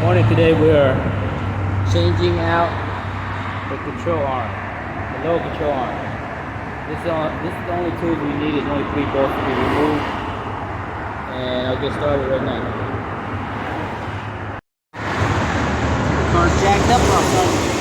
Morning. Today we're changing out the control arm, the lower control arm. This is the only tools we need. It's only 3 bolts to be removed, and I'll get started right now. The car's jacked up outside.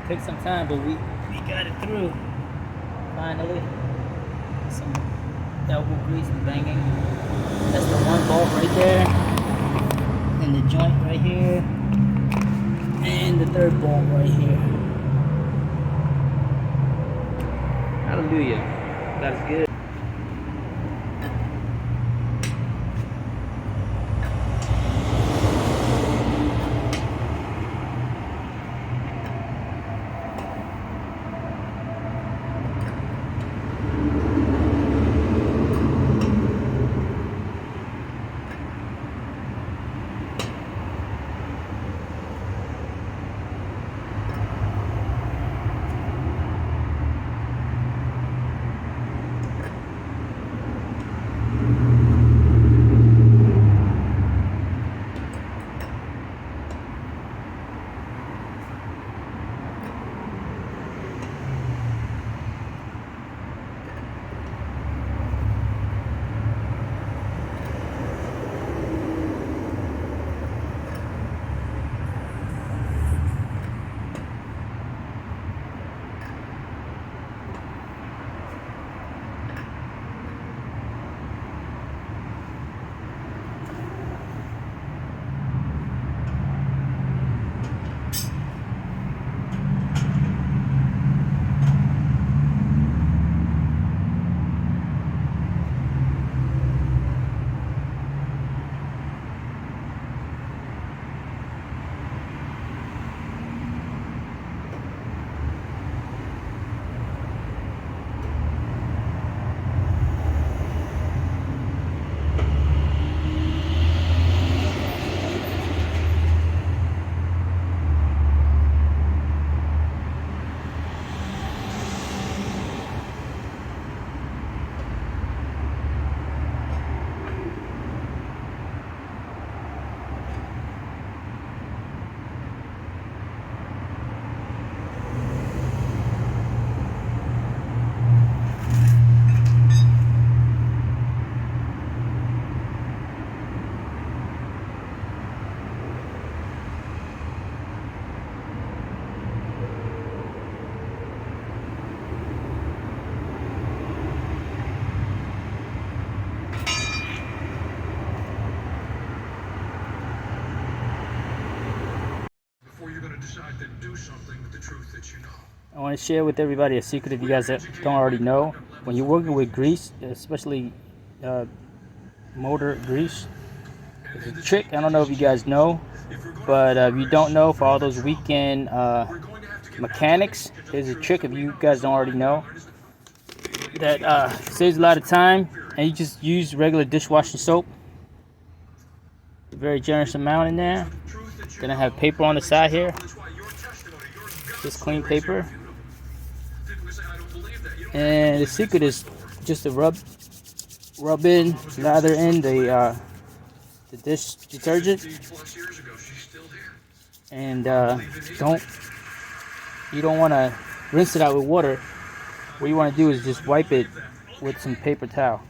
Took some time, but we got it through. Finally, some elbow grease and banging. That's the one bolt right there, and the joint right here, and the third bolt right here. Hallelujah. That's good. I want to share with everybody a secret if you guys don't already know. When you're working with grease, especially motor grease, there's a trick. I don't know if you guys know, but if you don't know, for all those weekend mechanics, there's a trick if you guys don't already know that saves a lot of time, and you just use regular dishwashing soap. A very generous amount in there. Then I have paper on the side here, just clean paper. And the secret is just to rub in, lather in the dish detergent, and you don't want to rinse it out with water. What you want to do is just wipe it with some paper towel.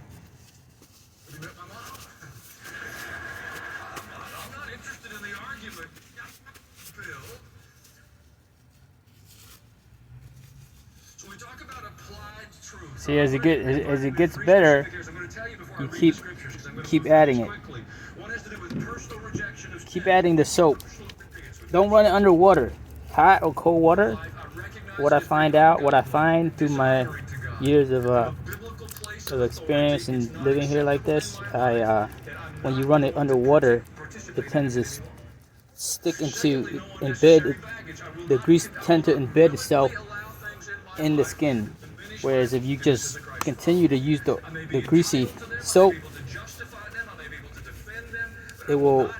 See, as it gets better, you keep adding it. Keep adding the soap. Don't run it under water, hot or cold water. What I find through my years of experience in living here like this, when you run it under water, it tends to the grease tends to embed itself in the skin. Whereas if you just continue to use the greasy soap, it will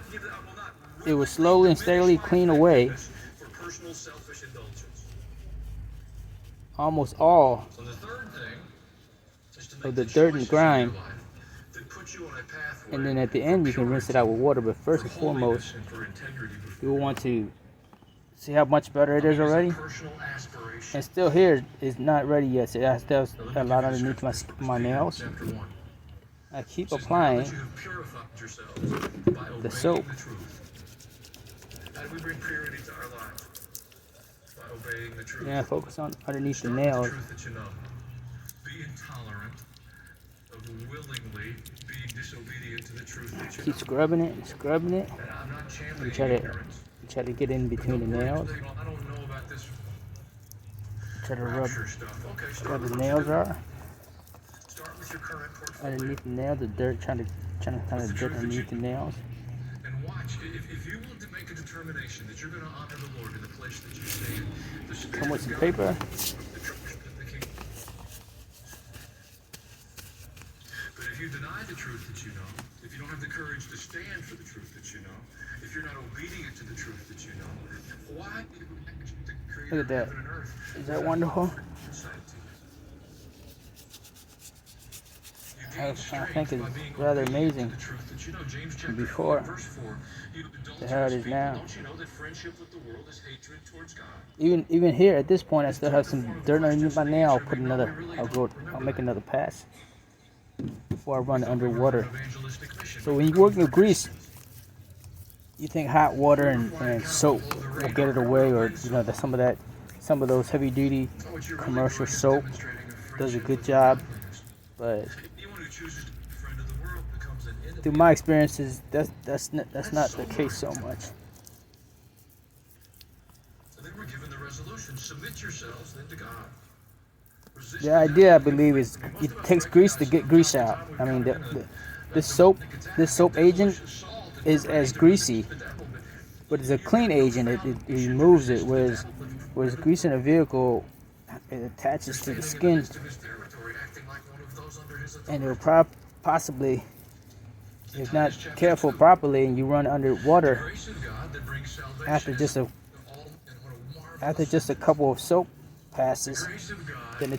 slowly and steadily clean away almost all of the dirt and grime, and then at the end you can rinse it out with water. But first and foremost, you will want to see how much better it is already. And still here is not ready yet, so it still has a lot underneath my nails. I keep applying the soap. Yeah, focus on underneath the nails. Keep scrubbing it, and try to get in between the nails. Try to rub where the nails are. Underneath the nails, the dirt, trying to kind of dirt underneath the nails. And watch, if you want to make a determination that you're going to honor the Lord in the place that you stand, come with some paper. But if you deny the truth that you know, if you don't have the courage to stand for the truth that you know, if you're not obedient to the truth that you know, why? Look at that. Is that wonderful? I think it's rather amazing before to how it is now. Even here at this point, I still have some dirt underneath my nail. I'll make another pass before I run it under water. So when you're working with grease, you think hot water and soap will get it away, or some of those heavy duty commercial soap does a good job, but through my experiences, that's not the case so much. The idea, I believe, is it takes grease to get grease out. I mean, this soap agent is as greasy, but it's a clean agent. It removes it, whereas grease in a vehicle, it attaches to the skin, and it'll possibly, if not careful properly, and you run under water after just a couple of soap passes, then the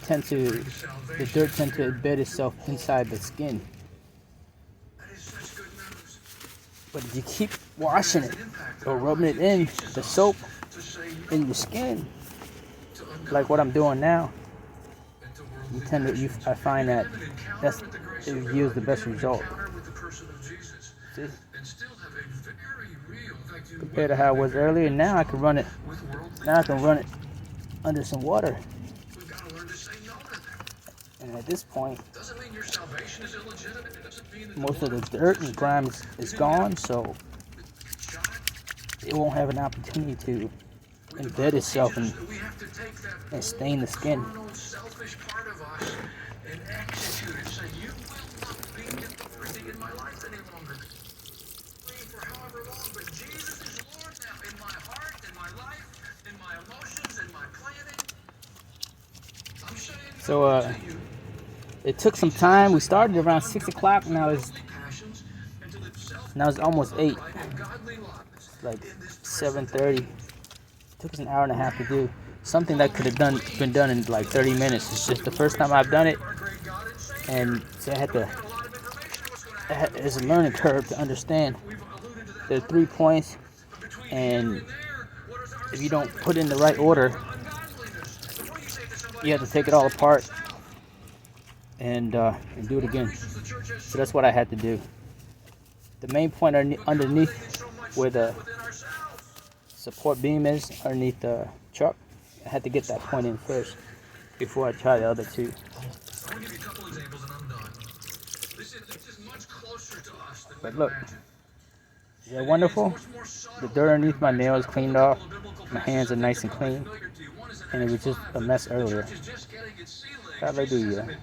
dirt tends to embed itself inside the skin. But if you keep washing it or rubbing it in, the soap in your skin, like what I'm doing now, I find that it yields the best result. See? Compared to how it was earlier, now I can run it under some water. And at this point, most of the dirt and grime is gone, so it won't have an opportunity embed itself and stain the skin. So it took some time. We started around 6 o'clock. Now it's almost 8. It's like 7:30. Took us an hour and a half to do something that could have been done in like 30 minutes. It's just the first time I've done it, and so it's a learning curve to understand. There are 3 points, and if you don't put in the right order, you have to take it all apart and do it again. So that's what I had to do. The main point underneath where the support beam is, underneath the truck, I had to get that point in first before I try the other 2. But look, is that wonderful? The dirt underneath my nails cleaned off. My hands are nice and clean, and it was just a mess earlier. Hallelujah.